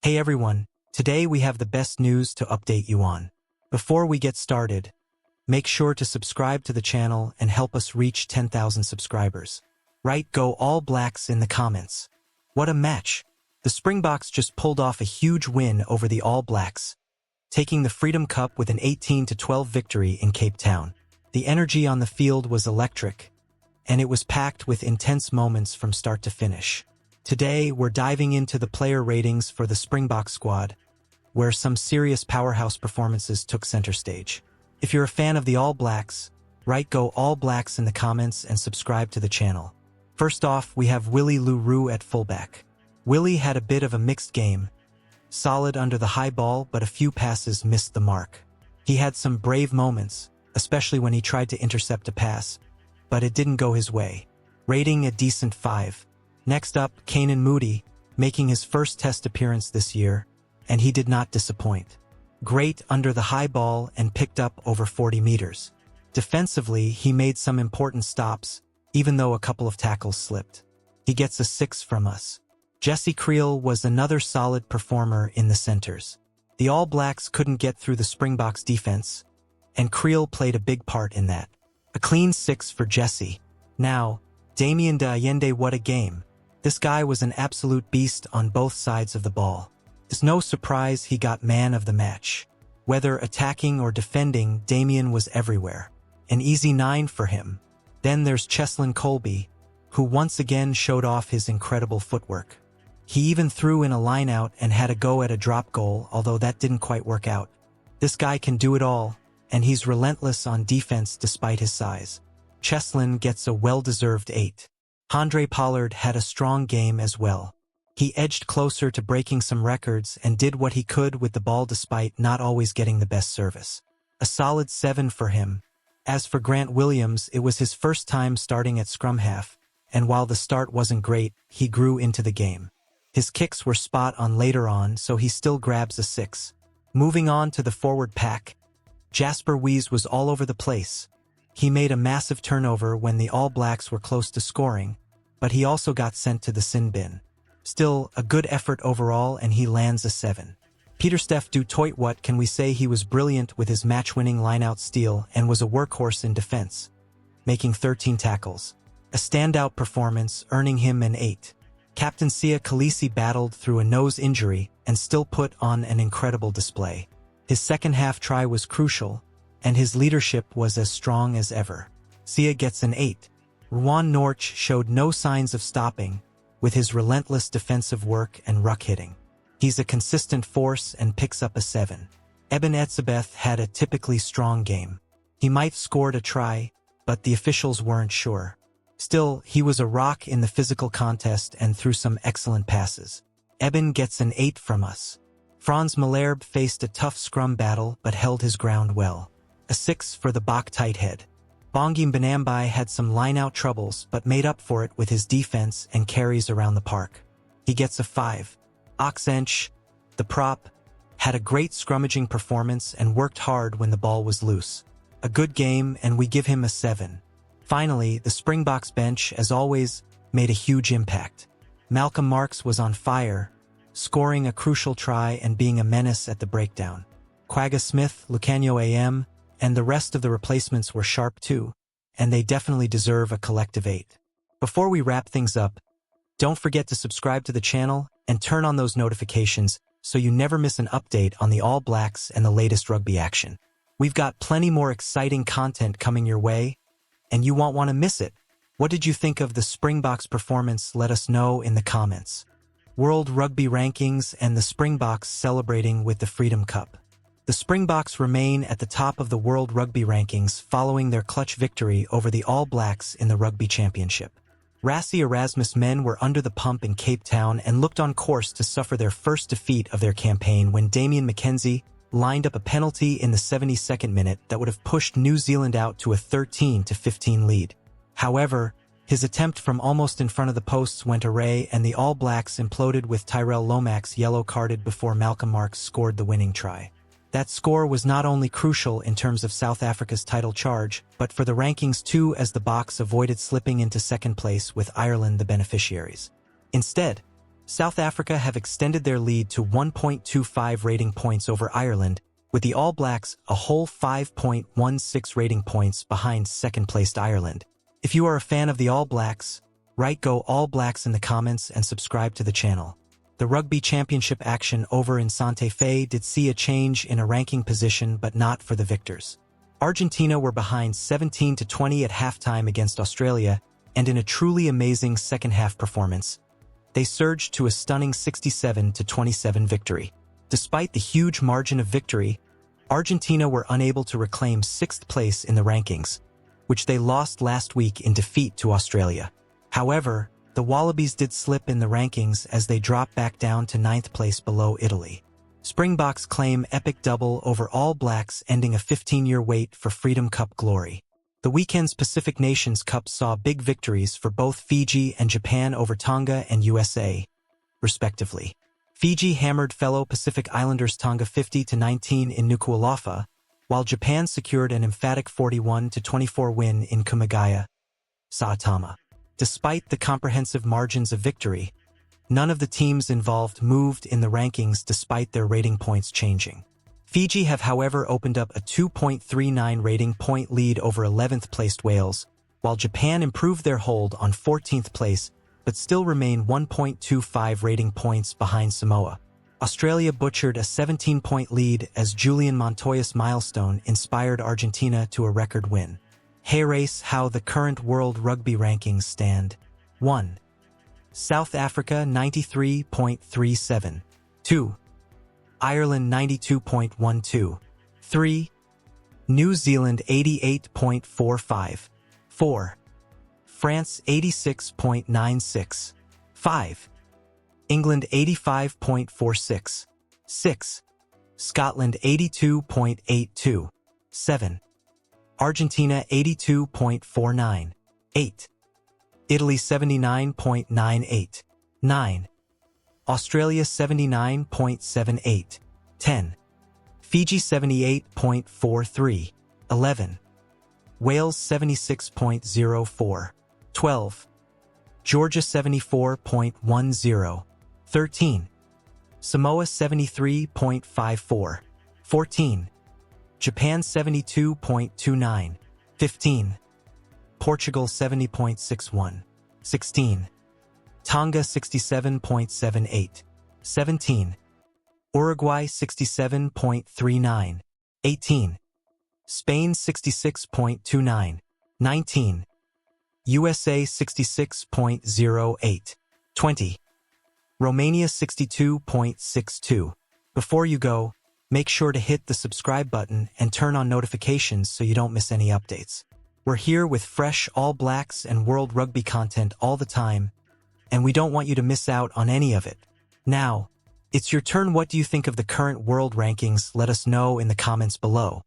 Hey everyone, today we have the best news to update you on. Before we get started, make sure to subscribe to the channel and help us reach 10,000 subscribers. Write "Go All Blacks" in the comments. What a match! The Springboks just pulled off a huge win over the All Blacks, taking the Freedom Cup with an 18-12 victory in Cape Town. The energy on the field was electric, and it was packed with intense moments from start to finish. Today, we're diving into the player ratings for the Springbok squad, where some serious powerhouse performances took center stage. If you're a fan of the All Blacks, write "Go All Blacks" in the comments and subscribe to the channel. First off, we have Willie Lou at fullback. Willie had a bit of a mixed game, solid under the high ball, but a few passes missed the mark. He had some brave moments, especially when he tried to intercept a pass, but it didn't go his way. Rating a decent 5. Next up, Canan Moodie, making his first test appearance this year, and he did not disappoint. Great under the high ball and picked up over 40 meters. Defensively, he made some important stops, even though a couple of tackles slipped. He gets a 6 from us. Jesse Kriel was another solid performer in the centers. The All Blacks couldn't get through the Springboks defense, and Kriel played a big part in that. A clean 6 for Jesse. Now, Damien de Allende, what a game. This guy was an absolute beast on both sides of the ball. It's no surprise he got man of the match. Whether attacking or defending, Damien was everywhere. An easy 9 for him. Then there's Cheslin Kolbe, who once again showed off his incredible footwork. He even threw in a line-out and had a go at a drop goal, although that didn't quite work out. This guy can do it all, and he's relentless on defense despite his size. Cheslin gets a well-deserved 8. Andre Pollard had a strong game as well. He edged closer to breaking some records and did what he could with the ball despite not always getting the best service. A solid 7 for him. As for Grant Williams, it was his first time starting at scrum half, and while the start wasn't great, he grew into the game. His kicks were spot on later on, so he still grabs a 6. Moving on to the forward pack, Jasper Wiese was all over the place. He made a massive turnover when the All Blacks were close to scoring, but he also got sent to the sin bin. Still, a good effort overall, and he lands a 7. Pieter-Steph du Toit, what can we say? He was brilliant with his match-winning line-out steal and was a workhorse in defense, making 13 tackles. A standout performance, earning him an 8. Captain Sia Khaleesi battled through a nose injury and still put on an incredible display. His second-half try was crucial, and his leadership was as strong as ever. Sia gets an 8. Ruan Norch showed no signs of stopping, with his relentless defensive work and ruck hitting. He's a consistent force and picks up a 7. Eben Etzebeth had a typically strong game. He might scored a try, but the officials weren't sure. Still, he was a rock in the physical contest and threw some excellent passes. Eben gets an 8 from us. Franz Malherbe faced a tough scrum battle but held his ground well. A 6 for the Bok tight head. Bongi Mbonambi had some line-out troubles but made up for it with his defense and carries around the park. He gets a 5. Oxench, the prop, had a great scrummaging performance and worked hard when the ball was loose. A good game, and we give him a 7. Finally, the Springboks bench, as always, made a huge impact. Malcolm Marx was on fire, scoring a crucial try and being a menace at the breakdown. Quagga Smith, Lucanio AM, and the rest of the replacements were sharp too, and they definitely deserve a collective 8. Before we wrap things up, don't forget to subscribe to the channel and turn on those notifications so you never miss an update on the All Blacks and the latest rugby action. We've got plenty more exciting content coming your way, and you won't want to miss it. What did you think of the Springboks performance? Let us know in the comments. World Rugby Rankings and the Springboks celebrating with the Freedom Cup. The Springboks remain at the top of the World Rugby Rankings following their clutch victory over the All Blacks in the Rugby Championship. Rassie Erasmus men were under the pump in Cape Town and looked on course to suffer their first defeat of their campaign when Damian McKenzie lined up a penalty in the 72nd minute that would have pushed New Zealand out to a 13-15 lead. However, his attempt from almost in front of the posts went awry and the All Blacks imploded with Tyrell Lomax yellow-carded before Malcolm Marx scored the winning try. That score was not only crucial in terms of South Africa's title charge, but for the rankings too, as the Boks avoided slipping into second place with Ireland the beneficiaries. Instead, South Africa have extended their lead to 1.25 rating points over Ireland, with the All Blacks a whole 5.16 rating points behind second-placed Ireland. If you are a fan of the All Blacks, write "Go All Blacks" in the comments and subscribe to the channel. The Rugby Championship action over in Santa Fe did see a change in a ranking position, but not for the victors. Argentina were behind 17-20 at halftime against Australia, and in a truly amazing second-half performance, they surged to a stunning 67-27 victory. Despite the huge margin of victory, Argentina were unable to reclaim 6th place in the rankings, which they lost last week in defeat to Australia. However, the Wallabies did slip in the rankings as they dropped back down to 9th place below Italy. Springboks claim epic double over All Blacks, ending a 15-year wait for Freedom Cup glory. The weekend's Pacific Nations Cup saw big victories for both Fiji and Japan over Tonga and USA, respectively. Fiji hammered fellow Pacific Islanders Tonga 50-19 in Nuku'alofa, while Japan secured an emphatic 41-24 win in Kumagaya, Saitama. Despite the comprehensive margins of victory, none of the teams involved moved in the rankings despite their rating points changing. Fiji have, however, opened up a 2.39 rating point lead over 11th-placed Wales, while Japan improved their hold on 14th place but still remain 1.25 rating points behind Samoa. Australia butchered a 17-point lead as Julian Montoya's milestone inspired Argentina to a record win. Hey race, how the current world rugby rankings stand. 1. South Africa 93.37. 2. Ireland 92.12. 3. New Zealand 88.45. 4. France 86.96. 5. England 85.46. 6. Scotland 82.82. 7. Argentina 82.49. 8. Italy 79.98. 9. Australia 79.78. 10. Fiji 78.43. 11. Wales 76.04. 12. Georgia 74.10. 13. Samoa 73.54. 14. Japan 72.29. 15. Portugal 70.61. 16. Tonga 67.78. 17. Uruguay 67.39. 18. Spain 66.29. 19. USA 66.08. 20. Romania 62.62. Before you go, make sure to hit the subscribe button and turn on notifications so you don't miss any updates. We're here with fresh All Blacks and World Rugby content all the time, and we don't want you to miss out on any of it. Now, it's your turn. What do you think of the current world rankings? Let us know in the comments below.